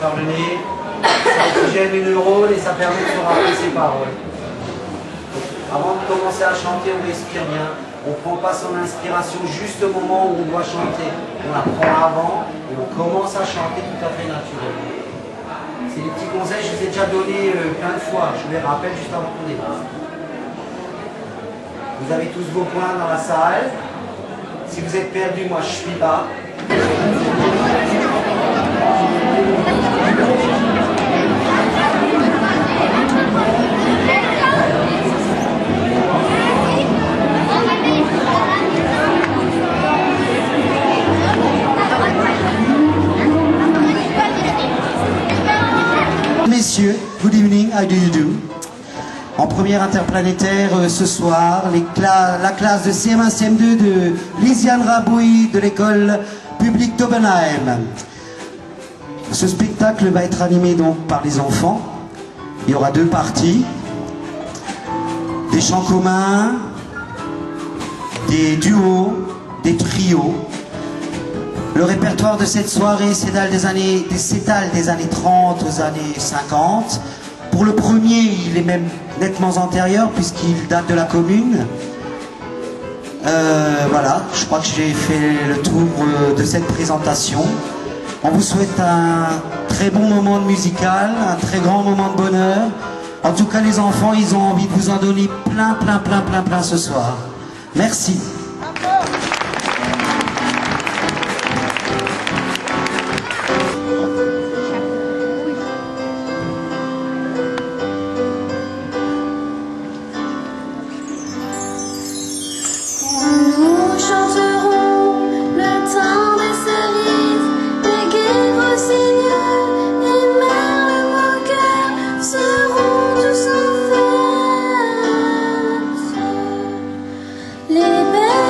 par le nez, ça oxygène les neurones et ça permet de se rappeler ses paroles. Donc, avant de commencer à chanter, on respire bien. On ne prend pas son inspiration juste au moment où on doit chanter. On la prend avant et on commence à chanter tout à fait naturellement. C'est des petits conseils, je vous ai déjà donné plein de fois. Je vous les rappelle juste avant qu'on démarre. Vous avez tous vos points dans la salle. Si vous êtes perdu, moi je suis là. Messieurs, good evening, how do you do? En première interplanétaire ce soir, la classe de CM1, CM2 de Lisiane Rabouille de l'école publique d'Obenheim. Ce spectacle va être animé donc par les enfants. Il y aura deux parties. Des chants communs, des duos, des trios. Le répertoire de cette soirée s'étale des années 30 aux années 50. Pour le premier, il est même nettement antérieur puisqu'il date de la commune. Voilà, je crois que j'ai fait le tour de cette présentation. On vous souhaite un très bon moment de musical, un très grand moment de bonheur. En tout cas, les enfants, ils ont envie de vous en donner plein ce soir. Merci. Les belles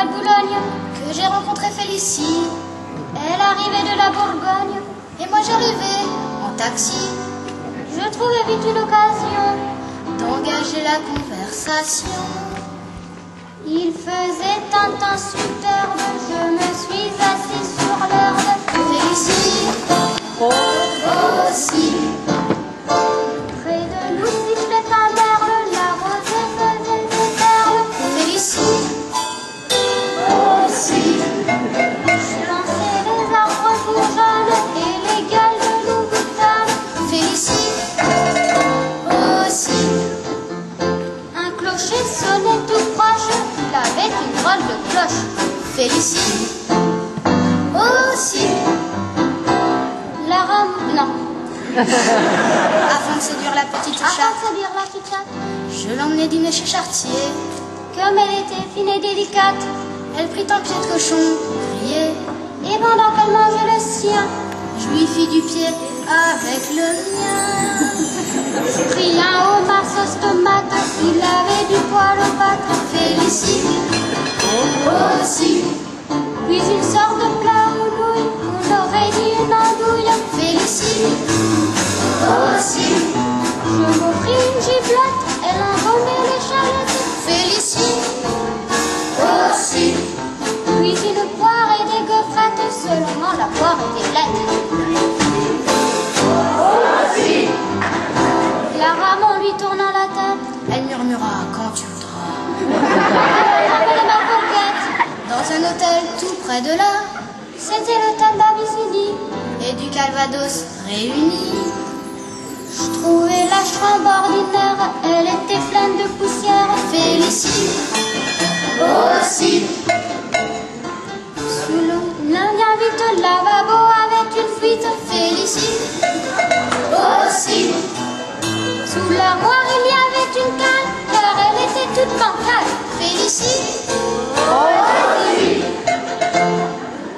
bois de Boulogne que j'ai rencontré Félicie. Elle arrivait de la Bourgogne et moi j'arrivais en taxi. Je trouvais vite une occasion d'engager la conversation. Il faisait un temps superbe, je me suis assis sur l'herbe. Félicie, aussi. Près de nous sifflait un merle, la rosée faisait des perles. Félicie, aussi. Je lançais les arbres tout jeunes et les gueules de nous boutonnent. Félicie, aussi. Un clocher sonnait tout proche, il avait une drôle de cloche. Félicie, aussi. La rame, non. Afin de séduire la petite chatte, je l'emmenai dîner chez Chartier. Comme elle était fine et délicate, elle prit un pied de cochon grillé. Et pendant qu'elle mangeait le sien, je lui fis du pied avec le mien. Je pris un homard sauce tomate, il avait du poil aux pattes. Félicie, aussi. Puis une sorte de plat mounouille, on aurait dit une andouille. Félicie, aussi. Je m'offris une giblotte, elle engommait l'échalette. Félicie, aussi. Puis une poire et des gaufrettes, seulement la poire était laide. Aussi. La rame en lui tournant la tête, elle murmura quand tu voudras. Elle ma coquette dans un hôtel tout près de là. C'était l'hôtel d'Abyssinie et du Calvados réunis. Je trouvais la chambre ordinaire, elle était pleine de poussière. Félicie, aussi. Sous l'eau, l'Indien vite le lavabo avec une fuite. Félicie, aussi. Sous l'armoire, il y avait une canne, car elle était toute bancale. Félicie, aussi.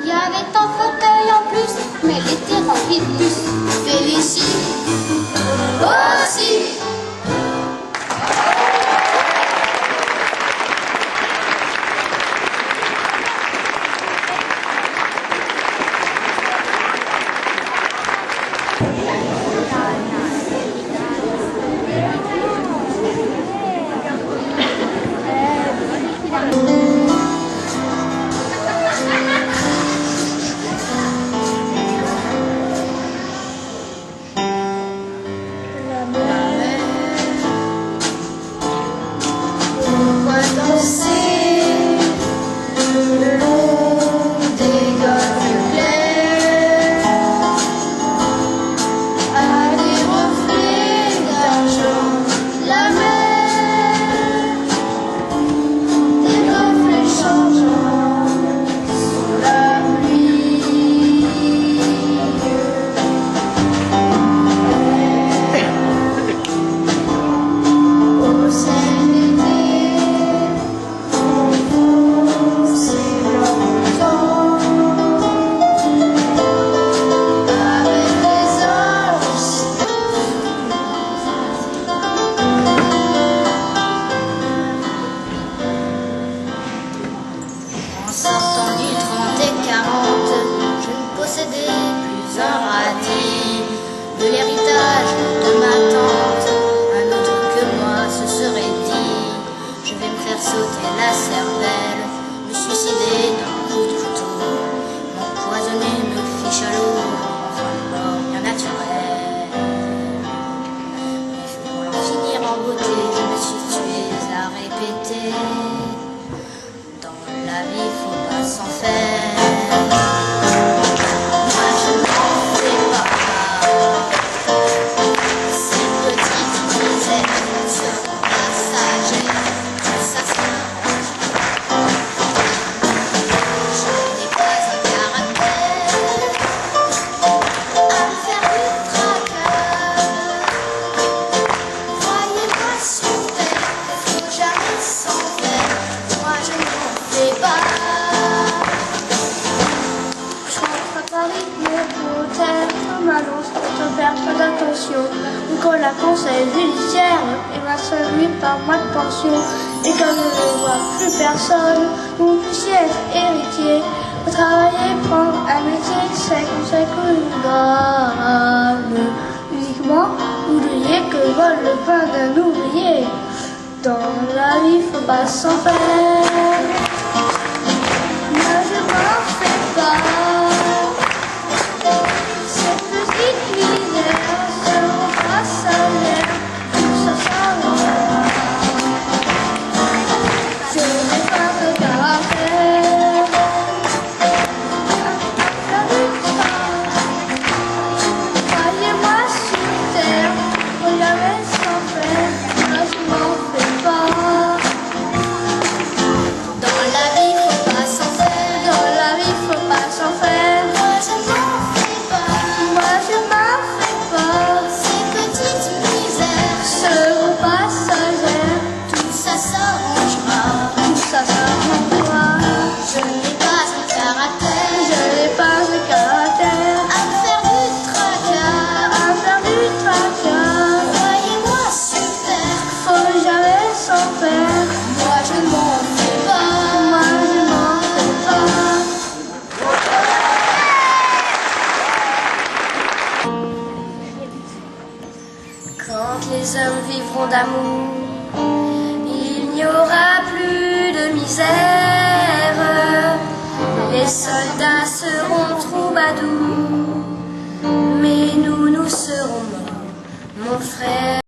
Il y avait un fauteuil en plus, mais elle était remplie de puces. Félicie, aussi. Nicolas conseil judiciaire et m'a salué par mois de pension. Et comme je ne vois plus personne, vous puissiez être héritier, vous travaillez, prendre un métier, c'est comme ça que vous donne. Uniquement, oubliez que vole le pain d'un ouvrier. Dans la vie, faut pas s'en faire. Moi, je m'en fais pas. Cette petite misère sera passagère, tout ça s'arrangera. Je n'ai pas de caractère. Croyez-moi sur terre, faut jamais s'en faire. Moi, je m'en fais pas. Dans la vie, faut pas s'en faire. Dans la vie, faut pas s'en faire. Moi, je m'en fais pas. Moi, je m'en fais pas. Ces petites misères Seront passagères, tout ça s'arrangera. tout ça s'arrangera. Je n'ai pas un caractère Je n'ai pas de caractère à me faire du tracas. à faire du tracas. Croyez-moi super, Faut jamais s'en faire. moi je m'en fais pas. Moi, je m'en fais pas. Quand les hommes vivront d'amour, il n'y aura plus de misère. Les soldats seront troubadours, mais nous serons morts, mon frère.